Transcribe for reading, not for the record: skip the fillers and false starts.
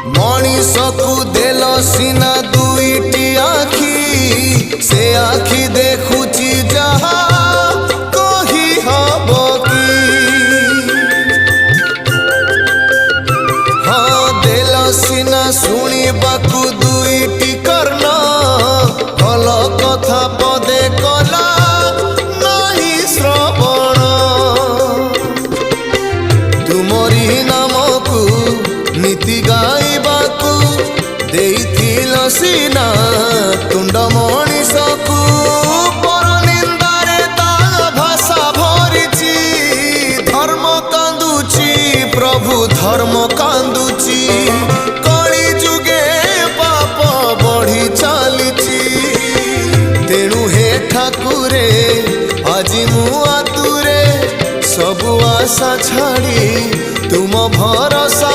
मनीष को देल सीना दुईटी आखि से आखि देखुची जहा कही हब कि हाँ देल सीना शुणिबाकू दुईटी कर्ण भल कथा पदे कला नहीं श्रवण तुमरी नामकू नीति गाइबाकू देइथिल सीना तुंड मनीषकू पर निंदारे ता भाषा भरिची धर्म कांदुची प्रभु धर्म कांदुची कली जुगे पाप बढ़ी चलीची तेणु हे ठाकुरे आजी मु आतुरे सबु आशा छाड़ी तुम भरोसा